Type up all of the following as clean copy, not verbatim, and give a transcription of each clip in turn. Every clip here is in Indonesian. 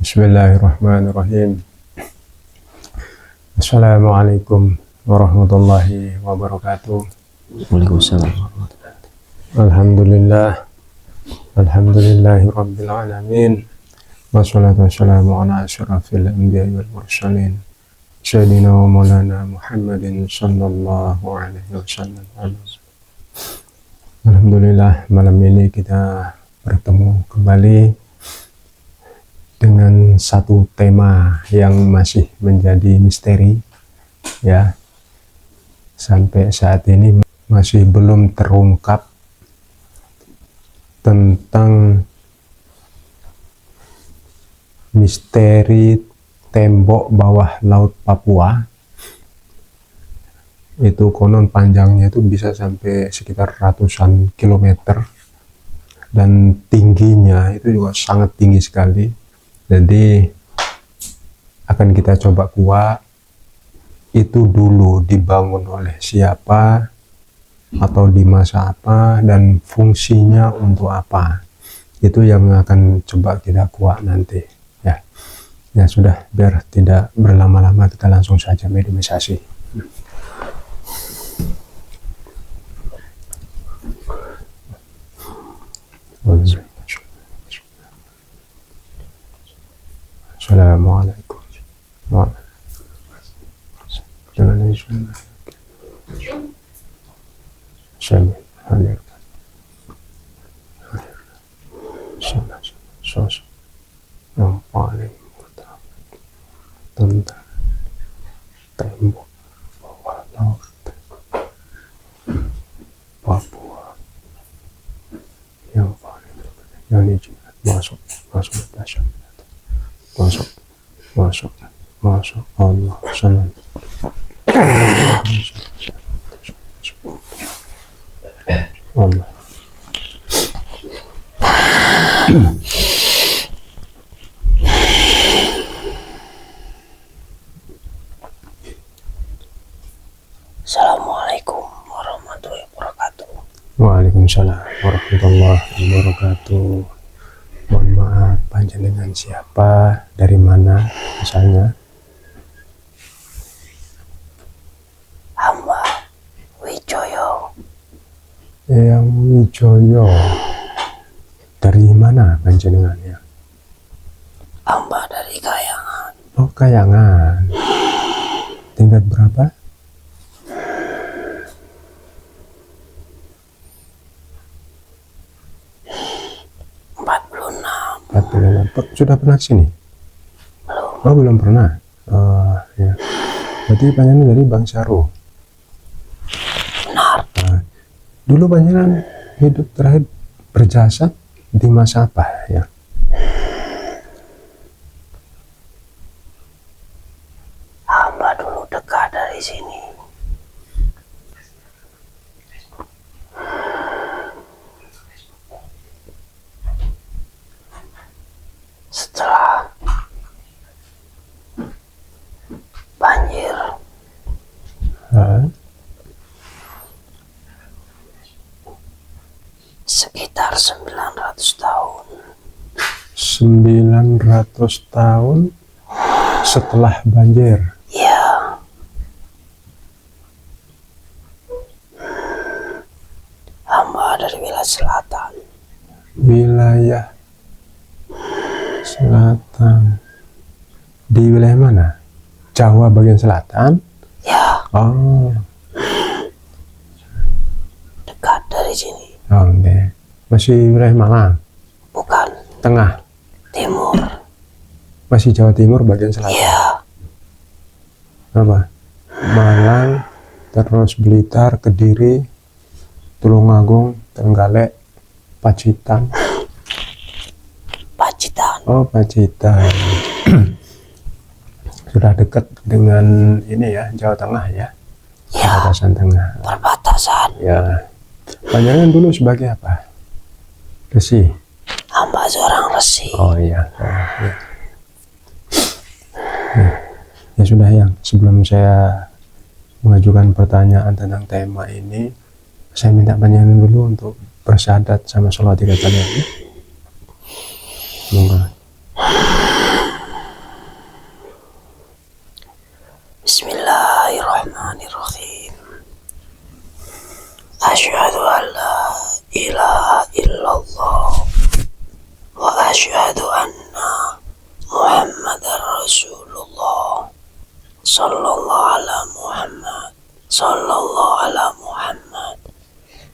Bismillahirrahmanirrahim. Assalamualaikum warahmatullahi wabarakatuh. Waalaikumsalam. Alhamdulillah. Alhamdulillahi rabbil alamin. Wassalatu wassalamu ala asyrafil anbiya'i wal mursalin. Sayyidina wa maulana Muhammadin sallallahu alaihi wasallam. Alhamdulillah, malam ini kita bertemu kembali dengan satu tema yang masih menjadi misteri, ya, sampai saat ini masih belum terungkap tentang misteri tembok bawah laut Papua. Itu konon panjangnya itu bisa sampai sekitar ratusan kilometer dan tingginya itu juga sangat tinggi sekali. Jadi akan kita coba kuak itu dulu dibangun oleh siapa atau di masa apa dan fungsinya untuk apa. Itu yang akan coba kita kuak nanti, ya. Ya sudah, biar tidak berlama-lama kita langsung saja meditasasi. Assalamualaikum. Dengan izin Sami hadir sosok yang paling utama tentang tembok bawah laut Papua yang paling yang dijilat masuk dahsyat. Masuk Allah salam. Allah. Assalamualaikum warahmatullahi wabarakatuh. Waalaikumsalam warahmatullahi wabarakatuh. Mohon maaf, panjenengan siapa, dari mana asalnya? Hamba Wijoyo. Yang Wijoyo. Dari mana panjenengannya? Hamba dari Kayangan. Oh, Kayangan. Tingkat berapa? Sudah pernah kesini? Belum. Oh, belum pernah. Ya. Berarti panjenengan dari Bangsaru. Benar. Dulu panjenengan hidup terakhir berjasa di masa apa, ya? Hamba dulu dekat dari sini. Setelah banjir, sekitar 900 tahun. 900 tahun setelah banjir. Ya. Hamba dari wilayah selatan. Wilayah selatan. Di wilayah mana? Jawa bagian selatan? Ya, Oh, dekat dari sini. oke. Masih wilayah Malang? Bukan. Tengah? Timur. Masih Jawa Timur bagian selatan? Ya. Apa? Malang, terus Blitar, Kediri, Tulungagung, Trenggalek, Pacitan. Pacitan. Oh, Pacitan. Sudah dekat dengan ini ya, Jawa Tengah ya, Ya, perbatasan tengah. perbatasan. Ya, panjangan dulu sebagai apa? Resi. Hamba seorang resi. Oh iya. Ya. Ya sudah, yang sebelum saya mengajukan pertanyaan tentang tema ini, saya minta panjangan dulu untuk bersyahadat sama sholat 3 kali. Semoga. Bismillahirrahmanirrahim. Asyhadu an la ilaha illallah wa asyhadu anna Muhammadar Rasulullah. Sallallahu ala Muhammad. Sallallahu ala Muhammad.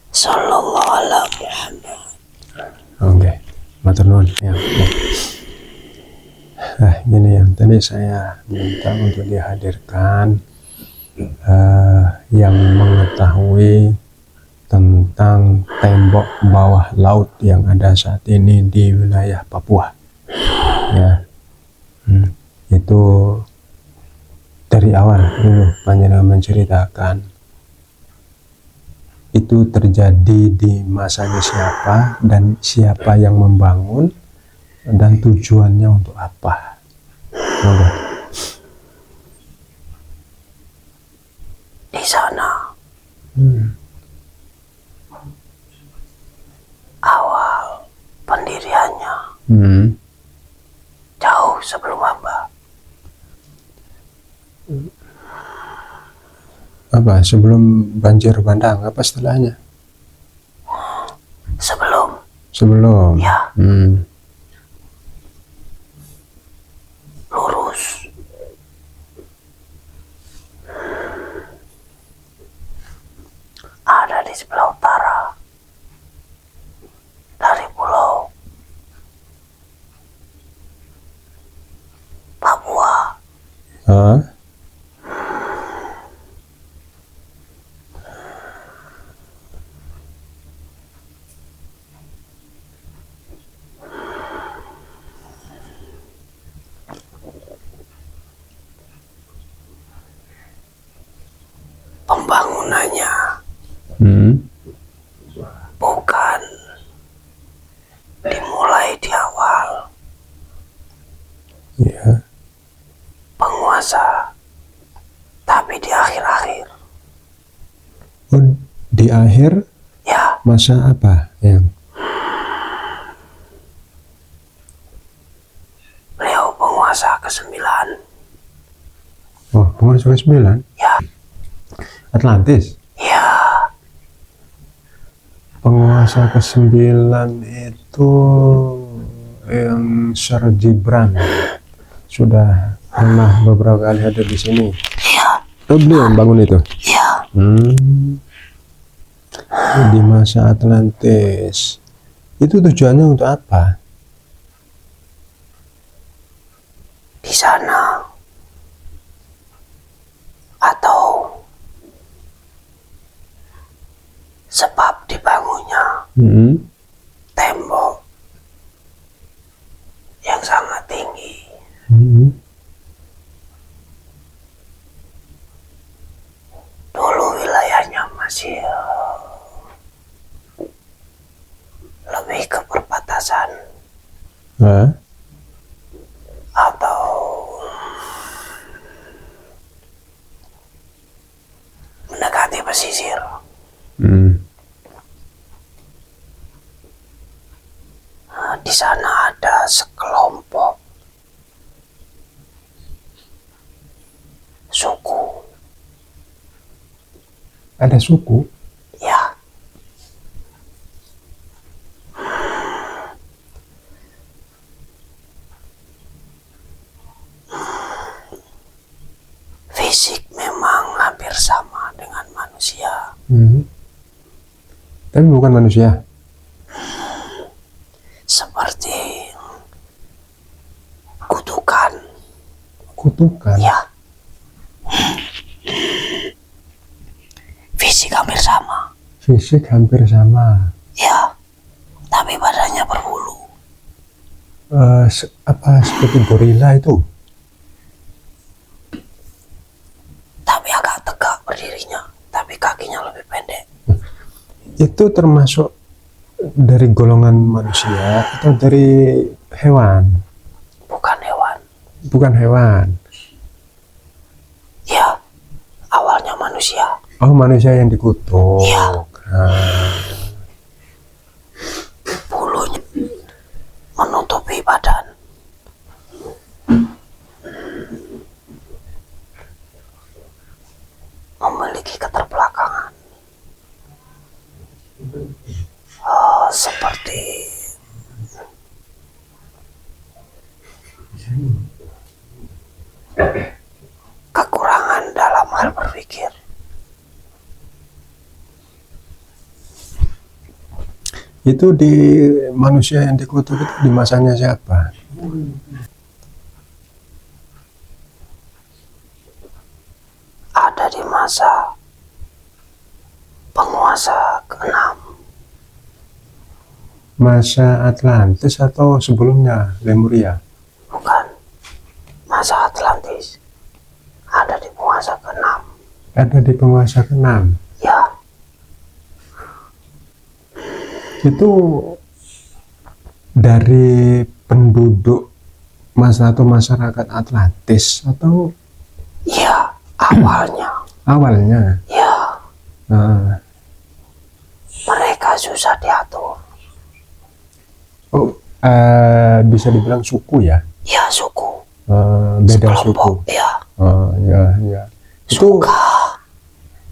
Sallallahu ala Muhammad. Oke, matur nuwun ya. Gini yang tadi saya minta untuk dihadirkan yang mengetahui tentang tembok bawah laut yang ada saat ini di wilayah Papua. Ya, itu dari awal dulu panjenengan menceritakan itu terjadi di masanya siapa dan siapa yang membangun dan tujuannya untuk apa. Oke. Di sana awal pendiriannya jauh sebelum Hamba. Apa sebelum banjir bandang apa setelahnya? Sebelum Ya. Hmm. Lurus ada di sebelah utara dari pulau Papua. Hah? Pembangunannya bukan dimulai di awal Ya. penguasa, tapi di akhir-akhir. Oh, di akhir Ya, masa apa yang? beliau penguasa ke-9. Oh, penguasa ke-9? Ya, Atlantis. ya, Penguasa ke-9 itu yang Sir Gibran sudah pernah beberapa kali hadir di sini. ya, Oh, beliau yang bangun itu. ya. Di masa Atlantis itu tujuannya untuk apa? Di sana atau sebab dibangunnya tembok yang sangat tinggi. Dulu wilayahnya masih lebih ke perbatasan Hah? atau mendekati pesisir. Di sana ada sekelompok suku. Ada suku? Ya, fisik memang hampir sama dengan manusia. Tapi bukan manusia. Seperti kutukan. Kutukan. Ya, fisik hampir sama. Fisik hampir sama. Ya, tapi badannya berbulu. Apa seperti gorila itu? Tapi agak tegak berdirinya, tapi kakinya lebih pendek. Itu termasuk dari golongan manusia atau dari hewan? Bukan hewan. Bukan hewan. Ya, awalnya manusia. Oh, manusia yang dikutuk. Iya. Ah. Bulunya menutupi badan. Itu di manusia yang dikutuk itu di masanya siapa? Ada di masa penguasa ke-6. Masa Atlantis atau sebelumnya Lemuria? Bukan. Masa Atlantis. Ada di penguasa ke-6. Ada di penguasa ke-6. Ya, Itu dari penduduk masa atau masyarakat Atlantis atau ya, awalnya. awalnya? Ya, Nah, mereka susah diatur. oh, bisa dibilang suku ya? Ya, suku. Beda suku. Kelompok, ya. Ya, ya. Itu Suka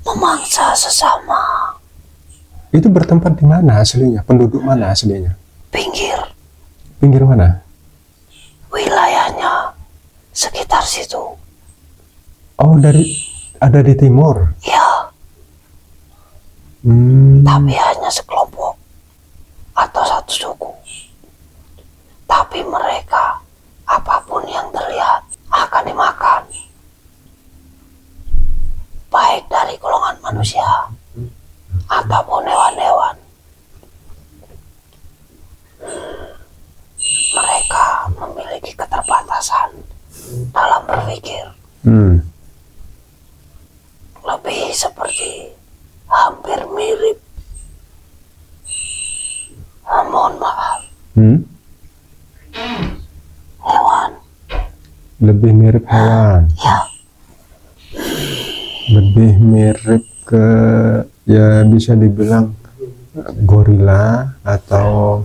memangsa sesama. itu bertempat di mana aslinya? Penduduk mana aslinya? Pinggir Pinggir mana? wilayahnya sekitar situ. Oh, ada di timur. Ya, Hmm. tapi hanya sekelompok atau satu suku. Tapi mereka, apapun yang terlihat akan dimakan. Baik dari golongan manusia ataupun hewan-hewan. Mereka memiliki keterbatasan dalam berpikir. Hmm. Lebih seperti hampir mirip. Mohon maaf, Hmm? hewan. Lebih mirip hewan. Ya, Lebih mirip ke, ya bisa dibilang gorila atau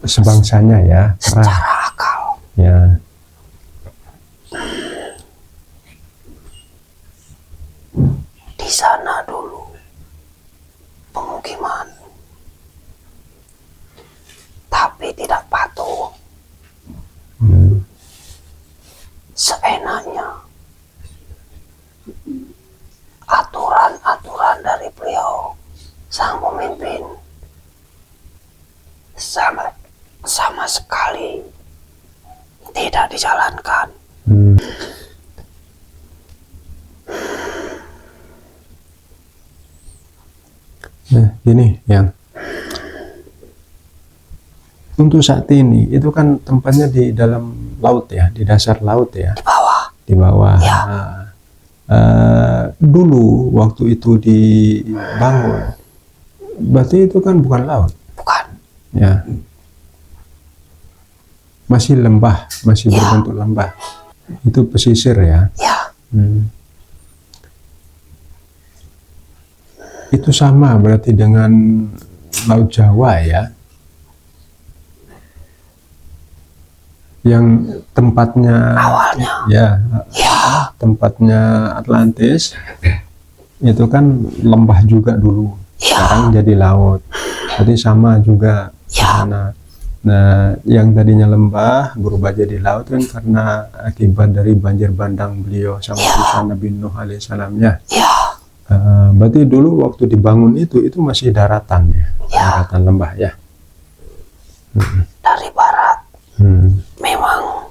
sebangsanya ya, kera. secara akal. Ya. Di sana dulu pemukiman, tapi tidak patuh. Hmm. Seenaknya. Aturan-aturan dari beliau sang pemimpin sama sekali tidak dijalankan. Hmm. Nah, gini yang untuk saat ini itu kan tempatnya di dalam laut ya, di dasar laut ya, Di bawah. di bawah. Ya. Dulu waktu itu dibangun, berarti itu kan bukan laut, Bukan. ya, masih lembah, masih Ya. berbentuk lembah. Itu pesisir ya. Ya, Hmm. Itu sama berarti dengan Laut Jawa ya, yang tempatnya awalnya. ya, Ya, tempatnya Atlantis itu kan lembah juga dulu, Ya. sekarang jadi laut. Jadi sama juga di Ya. sana. Nah, yang tadinya lembah berubah jadi laut kan karena akibat dari banjir bandang beliau sama Ya. utusan Nabi Nuh alaihissalam ya. ya, Berarti dulu waktu dibangun itu masih daratan ya, Ya. daratan lembah ya. dari barat. Hmm. Memang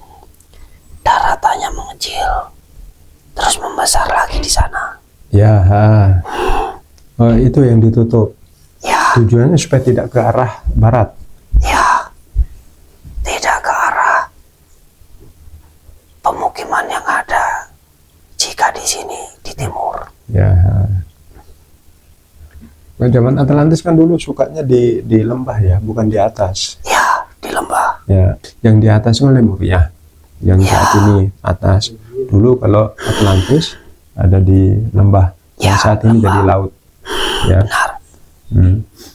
daratannya mengecil, terus membesar lagi di sana. Ya, itu yang ditutup. Ya, Tujuannya supaya tidak ke arah barat. ya, tidak ke arah pemukiman yang ada jika di sini di timur. Ya. Nah, zaman Atlantis kan dulu sukanya di lembah ya, bukan di atas. Ya, di lembah. Ya, yang di atas kan Lemuria, yang saat ini atas. Dulu kalau Atlantis ada di lembah, yang Ya, saat ini lembah. jadi laut. Ya. Benar.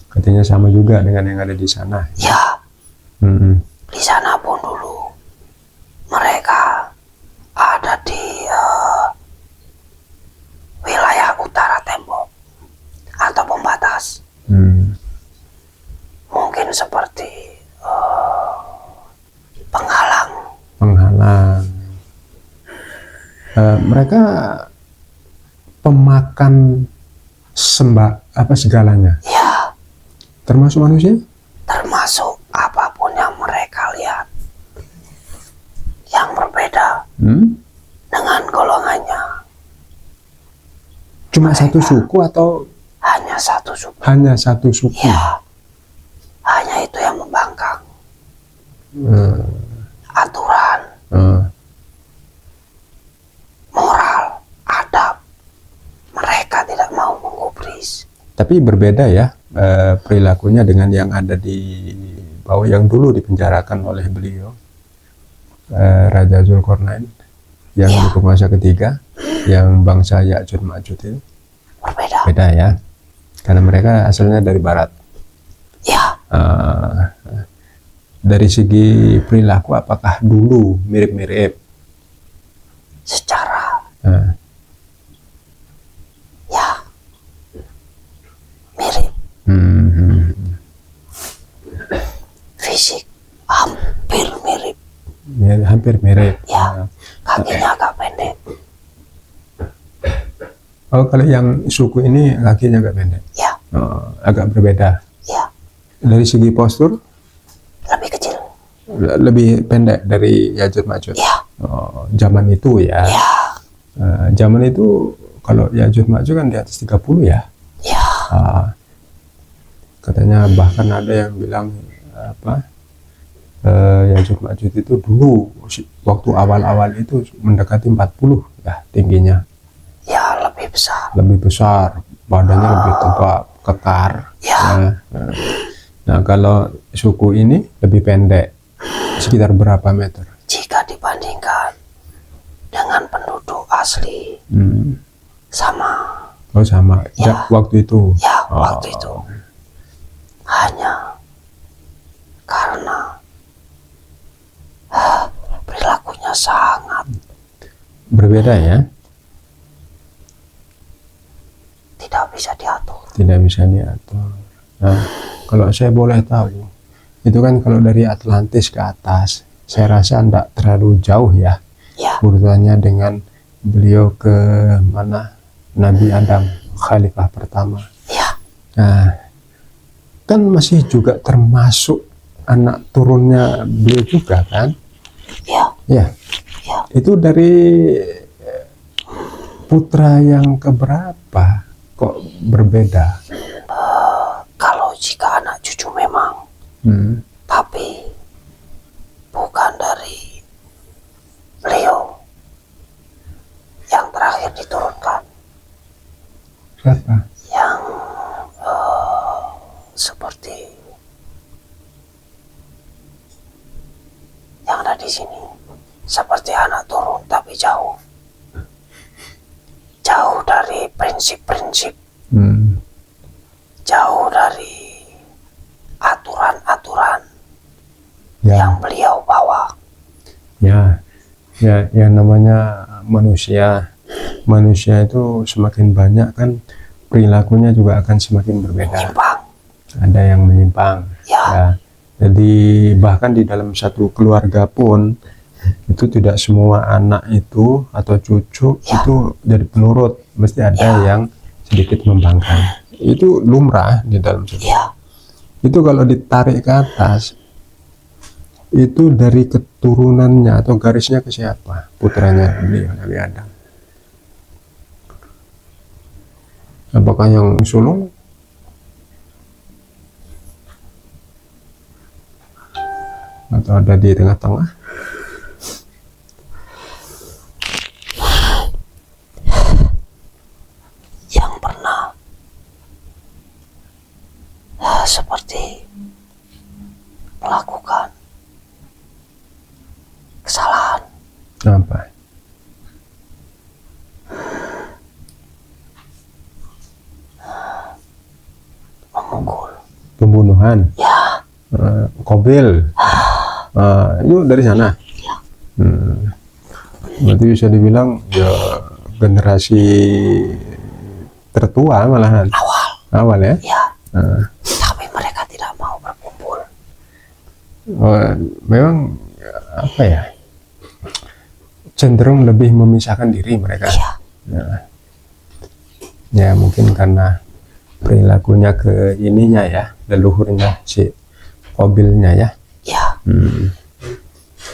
Katanya sama juga dengan yang ada di sana. Ya, Hmm. di sana pun dulu mereka ada di wilayah utara tembok atau pembatas. Hmm. Mungkin seperti penghalang. Penghalang. Mereka pemakan apa segalanya, Ya, termasuk manusia. termasuk apapun yang mereka lihat yang berbeda dengan golongannya. Cuma satu suku atau Hanya satu suku. hanya satu suku? Ya, hanya itu yang membangkang. Aturan, moral, adab, mereka tidak mau menggubris. Tapi berbeda ya perilakunya dengan yang ada di bawah, yang dulu dipenjarakan oleh beliau, Raja Zulkarnain yang di penguasa ketiga, yang bangsa Ya'juj Ma'juj itu Berbeda. beda ya, karena mereka asalnya dari barat. Ya, Dari segi perilaku apakah dulu mirip-mirip? secara ya mirip. Fisik hampir mirip. Ya, hampir mirip. Ya, kakinya agak pendek. Oh, kalau yang suku ini kakinya agak pendek. Ya, Agak berbeda. ya, Dari segi postur lebih kecil. lebih pendek dari Ya'juj Ma'juj. Ya, Zaman itu ya. ya, Zaman itu kalau Ya'juj Ma'juj kan di atas 30 ya. ya, Katanya bahkan ada yang bilang apa, Ya'juj Ma'juj itu dulu waktu awal-awal itu mendekati 40 ya tingginya. ya lebih besar. Lebih besar, badannya lebih tegap, kekar. Ya. Nah, kalau suku ini lebih pendek, sekitar berapa meter? Jika dibandingkan dengan penduduk asli sama. Oh sama, Ya. waktu itu. Ya, waktu itu. Hanya karena perilakunya sangat Berbeda ya, tidak bisa diatur. tidak bisa diatur. Nah, kalau saya boleh tahu, itu kan kalau dari Atlantis ke atas, saya rasa tidak terlalu jauh ya Ya, urutannya dengan beliau ke mana, Nabi Adam, Khalifah pertama. ya, Nah, kan masih juga termasuk anak turunnya beliau juga kan? ya, Ya, ya. itu dari putra yang keberapa kok berbeda? Kalau jika anak cucu memang, tapi bukan dari beliau yang terakhir diturunkan, Siapa? yang seperti yang ada di sini, seperti anak turun tapi jauh dari prinsip-prinsip, jauh dari aturan-aturan yang Ya, beliau bawa. ya, yang namanya manusia. Manusia itu semakin banyak kan perilakunya juga akan semakin berbeda. Menyimpang. Ada yang menyimpang. Ya. Jadi bahkan di dalam satu keluarga pun itu tidak semua anak itu atau cucu Ya. itu jadi penurut, mesti ada yang sedikit membangkang. Itu lumrah di dalam satu. Ya, Itu kalau ditarik ke atas, itu dari keturunannya atau garisnya ke siapa? Putranya beliau, Nabi Adam. Apakah yang sulung? Atau ada di tengah-tengah? yang pernah seperti melakukan kesalahan, Apa? memukul. Pembunuhan? Ya, Qabil? Itu dari sana? Berarti bisa dibilang ya generasi tertua malahan. Awal ya? ya. Tapi mereka tidak mau berkumpul. Memang apa ya, cenderung lebih memisahkan diri mereka. Iya. Ya mungkin karena perilakunya ke ininya ya, leluhurnya si mobilnya ya. Ya,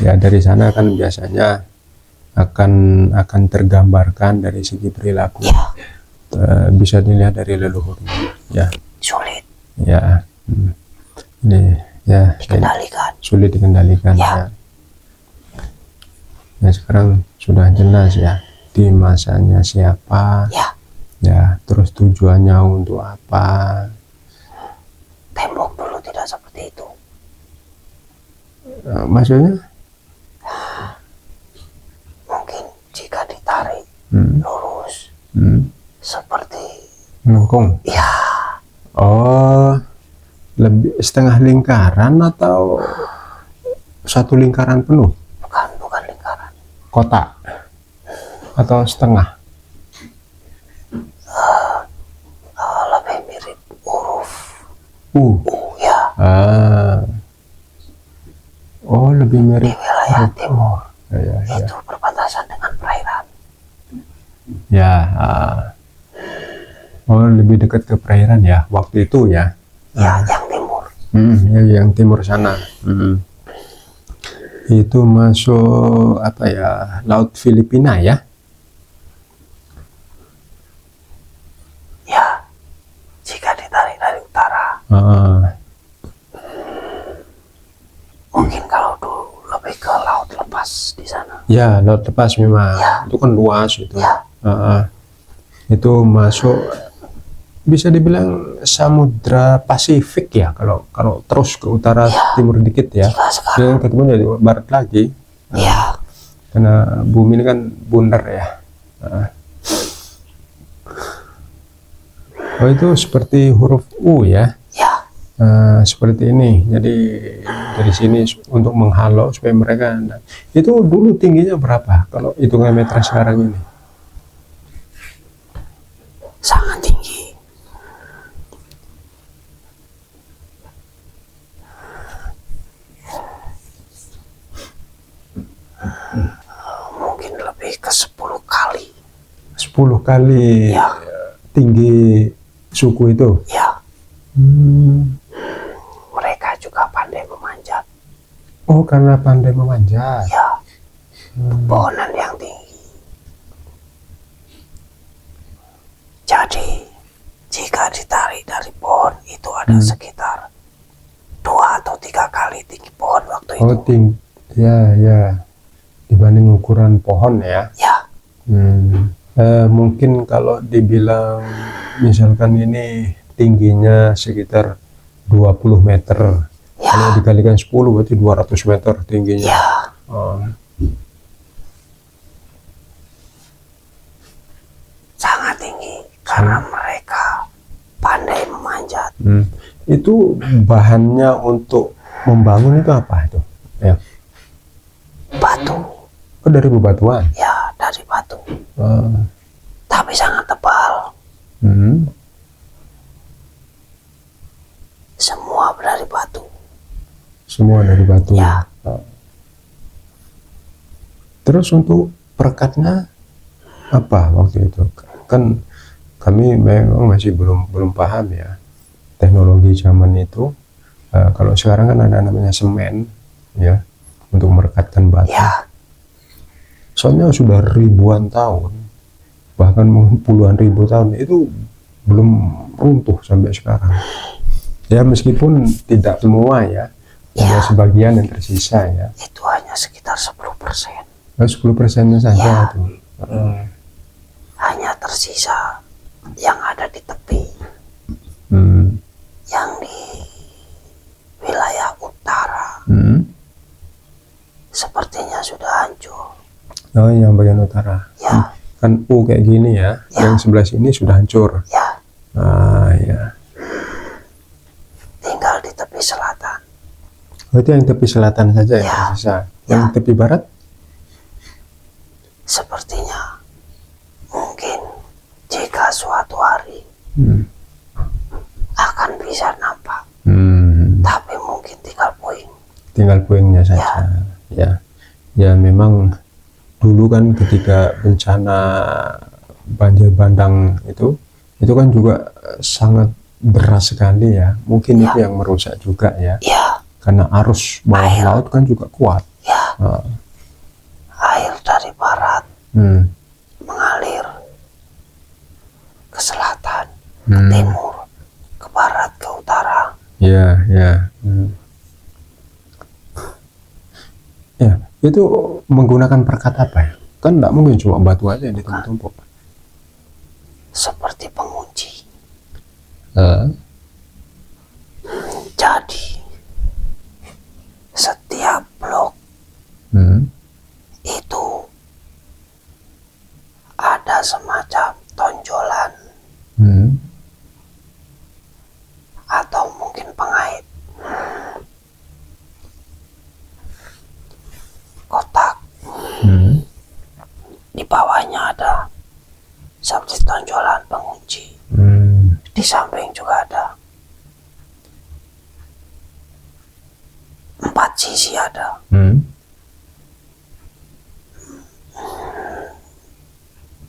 Ya dari sana kan biasanya akan tergambarkan dari segi perilaku. ya, Bisa dilihat dari leluhurnya ya. sulit Ya. Ini ya dikendalikan. sulit dikendalikan Ya. ya. Ya sekarang sudah jelas ya di masanya siapa Ya, ya, terus tujuannya untuk apa. tembok dulu tidak seperti itu. Maksudnya Mungkin jika ditarik lurus seperti melengkung. ya, Oh, lebih setengah lingkaran atau satu lingkaran penuh? bukan lingkaran. Kotak atau setengah? Lebih mirip huruf U. ya, Oh, lebih di mirip. wilayah timur. Ya, ya. Itu berbatasan dengan perairan. Ya, oh lebih dekat ke perairan ya waktu itu ya. Ya, yang timur. Ya, yang timur sana. Itu masuk apa ya, Laut Filipina ya? Ya, jika ditarik dari utara. Mungkin kalau dulu lebih ke laut lepas di sana. Ya, laut lepas memang. Ya. Itu kan luas itu. Ya. Itu masuk bisa dibilang Samudra Pasifik ya, kalau terus ke utara timur dikit ya. Jika sekarang Dan ketemu dari barat lagi. ya, Karena bumi ini kan bundar ya. Oh itu seperti huruf U ya. ya, Seperti ini. Jadi dari sini untuk menghalau supaya mereka. Itu dulu tingginya berapa? Kalau hitungan meter sekarang ini? sangat tinggi. Mungkin lebih ke 10 kali. 10 kali Ya. tinggi suku itu. Ya, mereka juga pandai memanjat. Oh karena pandai memanjat. Ya, pohonan yang tinggi. Jadi, jika ditarik dari pohon itu ada sekitar 2 atau 3 kali tinggi pohon waktu Oh itu. ya dibanding ukuran pohon ya. Ya, Mungkin kalau dibilang misalkan ini tingginya sekitar 20 meter. Kalau dikalikan 10 berarti 200 meter tingginya. ya, sangat tinggi karena mereka pandai memanjat. Itu bahannya untuk membangun itu apa itu? Ya. Batu, Oh dari bebatuan. ya dari batu, Ah, tapi sangat tebal. Semua dari batu. Semua dari batu. Ya. Terus untuk perekatnya apa waktu itu? Kan kami memang masih belum paham ya teknologi zaman itu. Kalau sekarang kan ada namanya semen ya untuk merekatkan batu. Ya, Soalnya sudah ribuan tahun, bahkan puluhan ribu tahun itu belum runtuh sampai sekarang. Ya meskipun tidak semua ya, ada sebagian yang tersisa ya. itu hanya sekitar 10%. 10%-nya saja itu. Hanya tersisa yang ada di tepi, yang di wilayah utara. Sepertinya sudah hancur. Oh yang bagian utara. Ya, Kan U kayak gini ya, yang sebelah sini sudah hancur. ya, Ya. tinggal di tepi selatan. Oh, itu yang tepi selatan saja yang Ya. tersisa. Yang tepi barat? Sepertinya mungkin jika suatu hari akan bisa nampak, tapi mungkin tinggal puing. Tinggal puingnya saja. Ya memang dulu kan ketika bencana banjir bandang itu kan juga sangat deras sekali ya. Mungkin itu yang merusak juga ya. Ya, karena arus bawah Air. laut kan juga kuat. Ya, Ah, air dari barat hmm, mengalir ke selatan, ke hmm, timur, ke barat, ke utara. ya, ya, ya. Itu menggunakan perkat apa ya? Kan nggak mungkin cuma batu aja yang ditumpuk-tumpuk. Seperti pengunci. Ah, Jadi setiap blok hmm, itu ada semacam tonjolan hmm, atau mungkin pengait kotak. hmm, Di bawahnya ada seperti tonjolan pengunci. hmm, Di samping juga ada. 4 sisi ada. hmm.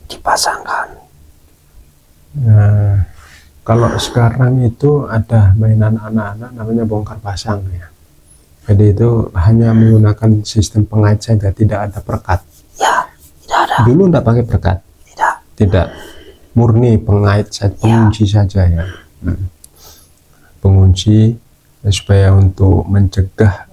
Dipasangkan. Nah, kalau sekarang itu ada mainan anak-anak namanya bongkar pasang ya. Jadi itu hanya menggunakan sistem pengait saja, tidak ada perekat. Ya, tidak ada. Dulu tidak pakai perekat, Tidak. tidak, murni pengait saja, pengunci saja ya. Hmm. Pengunci supaya untuk mencegah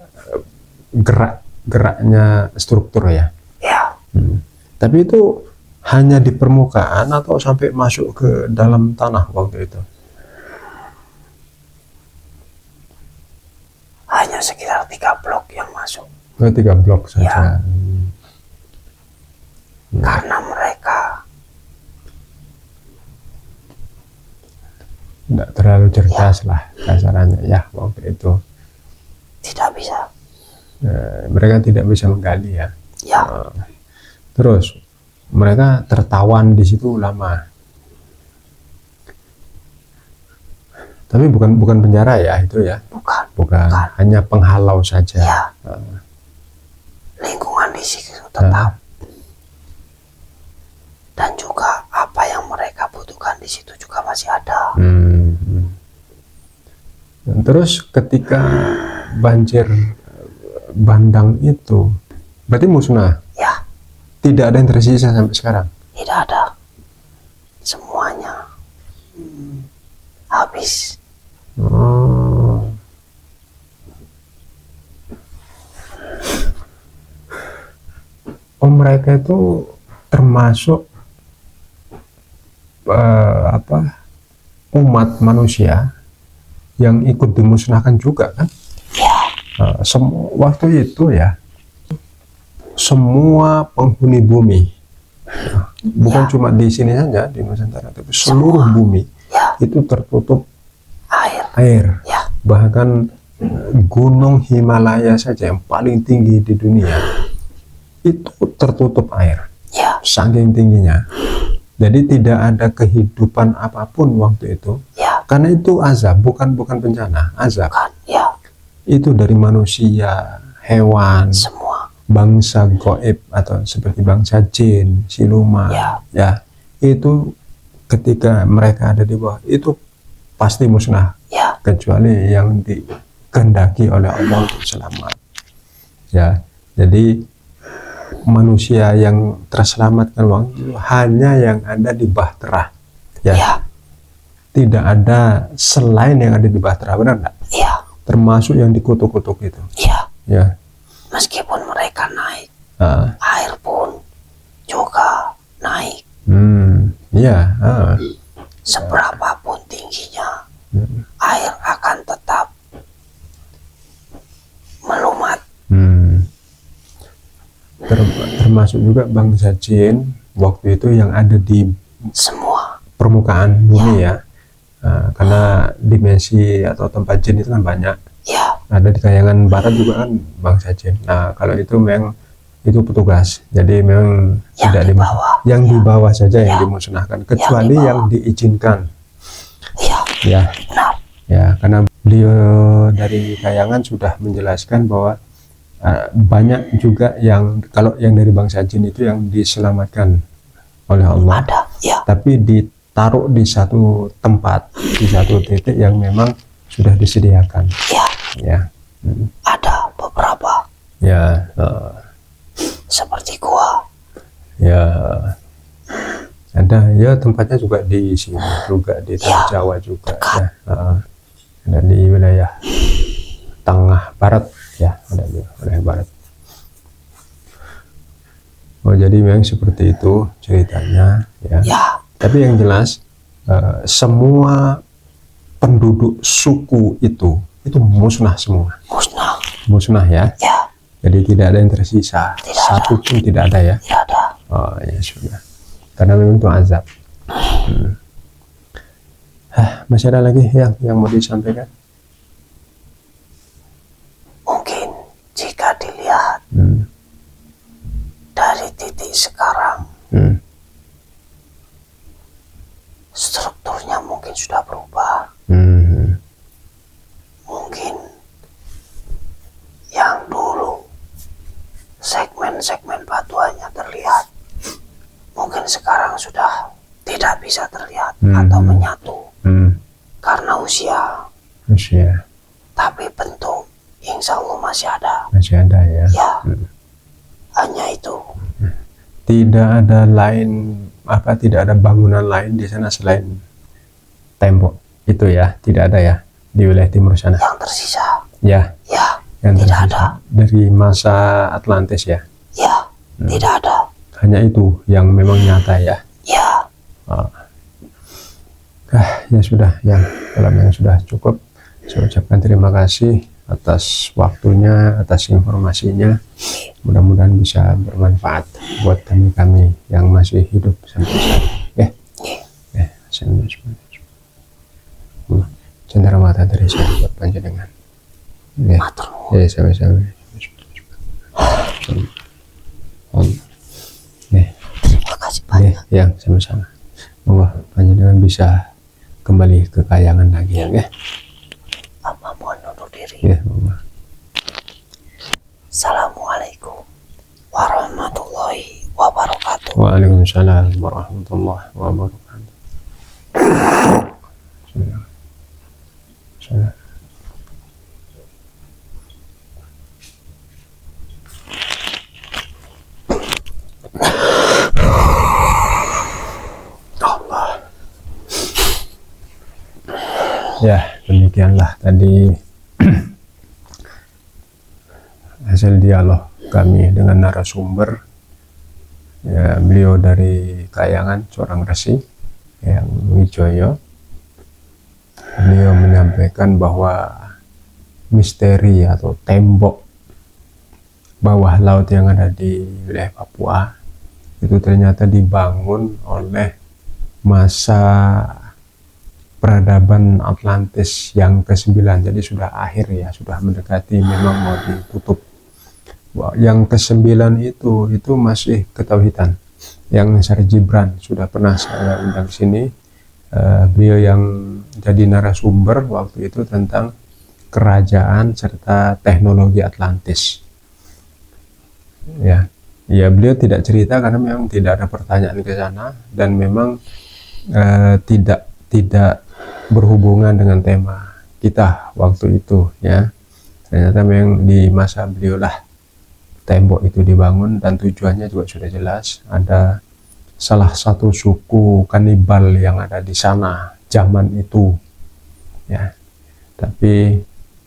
geraknya struktur ya. Ya, Hmm. Tapi itu hanya di permukaan atau sampai masuk ke dalam tanah waktu itu? hanya sekitar 3 blok yang masuk. Ke 3 blok saja. Ya. Hmm. Karena mereka Tidak terlalu cerdas lah kasarannya ya waktu itu. tidak bisa. Mereka tidak bisa menggali ya. Ya, Terus mereka tertawan di situ lama. Tapi bukan penjara ya itu ya. bukan. Bukan, hanya penghalau saja. Ya. Lingkungan di situ tetap. Dan juga apa yang mereka butuhkan di situ juga masih ada. Hmm. Dan terus ketika banjir bandang itu, berarti musnah. Ya, Tidak ada yang tersisa sampai sekarang. tidak ada. Semuanya habis. Oh. Oh, mereka itu termasuk umat manusia yang ikut dimusnahkan juga kan? Ya, Waktu itu ya, semua penghuni bumi, bukan cuma di sini saja di Nusantara, tapi seluruh bumi ya, itu tertutup air. air. Ya, Bahkan gunung Himalaya saja yang paling tinggi di dunia itu tertutup air, ya, saking tingginya. Jadi tidak ada kehidupan apapun waktu itu, ya, karena itu azab, bukan bencana, azab. kan, ya, Itu dari manusia, hewan, semua. bangsa goib atau seperti bangsa jin, siluman, ya itu ketika mereka ada di bawah itu pasti musnah, Ya, kecuali yang dikehendaki oleh Allah untuk selamat. Ya, jadi manusia yang terselamatkan waktu itu hanya yang ada di Bahtera, ya, ya, tidak ada selain yang ada di Bahtera, benar nggak? ya, Termasuk yang dikutuk-kutuk itu, ya. ya. Meskipun mereka naik, Ah, air pun juga naik. ya, Seberapapun tingginya, air akan tetap melumat. Termasuk juga bangsa jin waktu itu yang ada di Semua. permukaan bumi ya. Karena dimensi atau tempat jin itu kan banyak. Ya, Ada di Kayangan Barat juga kan bangsa jin. Nah, kalau itu memang itu petugas. Jadi memang Yang tidak di bawah. yang di bawah saja yang Ya. dimusnahkan, kecuali bawah. yang diizinkan. ya, Ya, benar. ya, karena beliau dari Kayangan sudah menjelaskan bahwa banyak juga yang kalau yang dari bangsa jin itu yang diselamatkan oleh Allah, Ada, ya, tapi ditaruh di satu tempat, di satu titik yang memang sudah disediakan. ya. Ya, Ada beberapa Ya, seperti gua. ya ada ya, tempatnya juga di sini juga, di Tanah Ya, Jawa juga dekat. ya. Ada di wilayah tengah barat ya, ada di wilayah barat. Oh, jadi memang seperti itu ceritanya ya. Ya, Tapi yang jelas semua penduduk suku itu musnah semua, musnah ya. ya, Jadi tidak ada yang tersisa, Tidak satu pun tidak ada ya. tidak ada. Oh ya sudah, karena memang itu azab. Masih ada lagi yang mau disampaikan? Mungkin jika dilihat dari titik sekarang, strukturnya mungkin sudah berubah. Mungkin yang dulu segmen-segmen batuannya terlihat, mungkin sekarang sudah tidak bisa terlihat atau menyatu karena usia. Tapi bentuk insya Allah masih ada. Ya. Ya, hanya itu. Tidak ada lain tidak ada bangunan lain di sana selain tembok itu ya, tidak ada ya di wilayah timur sana. Yang tersisa, Ya, ya, yang tidak tersisa ada. dari masa Atlantis ya. Ya, tidak ada. Hanya itu yang memang nyata ya. Ya, Ya sudah ya, kalau yang sudah cukup, saya ucapkan terima kasih atas waktunya, atas informasinya. Mudah-mudahan bisa bermanfaat buat kami yang masih hidup sampai saat ini. Cendera mata dari saya buat panjenengan. matur nuwun. Sama-sama. Terima kasih banyak. Yang sama-sama. Moga panjenengan bisa kembali ke kayangan lagi ya. Apa mohon undur diri. Ya, moga. Assalamualaikum warahmatullahi wabarakatuh. Waalaikumsalam warahmatullahi wabarakatuh. Salam. Ya, demikianlah tadi hasil dialog kami dengan narasumber ya, beliau dari Kayangan, seorang resi yang Wijoyo. Beliau menyampaikan bahwa misteri atau tembok bawah laut yang ada di wilayah Papua itu ternyata dibangun oleh masa peradaban Atlantis yang ke-9. Jadi sudah akhir ya, sudah mendekati, memang mau ditutup. Yang ke-9 itu masih ketauhidan. Yang Syarif Gibran sudah pernah saya undang sini. Beliau yang jadi narasumber waktu itu tentang kerajaan serta teknologi Atlantis. Ya, beliau tidak cerita karena memang tidak ada pertanyaan ke sana, dan memang tidak berhubungan dengan tema kita waktu itu ya. Ternyata memang di masa beliau lah tembok itu dibangun, dan tujuannya juga sudah jelas. Ada salah satu suku kanibal yang ada di sana zaman itu ya. Tapi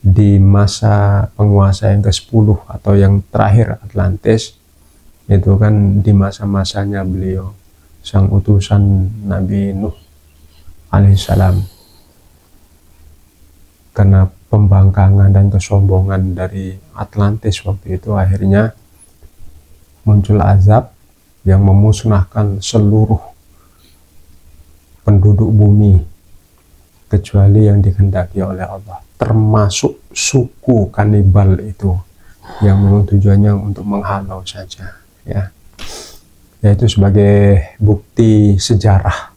di masa penguasa yang ke-10 atau yang terakhir Atlantis itu kan di masa-masanya beliau sang utusan Nabi Nuh alaihissalam. Karena pembangkangan dan kesombongan dari Atlantis waktu itu, akhirnya muncul azab yang memusnahkan seluruh penduduk bumi kecuali yang dikehendaki oleh Allah, termasuk suku kanibal itu yang memang tujuannya untuk menghalau saja ya. Yaitu sebagai bukti sejarah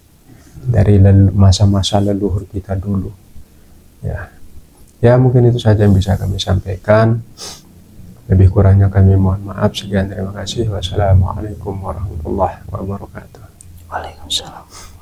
dari masa-masa leluhur kita dulu ya. Mungkin itu saja yang bisa kami sampaikan. Lebih kurangnya kami mohon maaf. Sekian, terima kasih. Wassalamualaikum warahmatullahi wabarakatuh. Waalaikumsalam.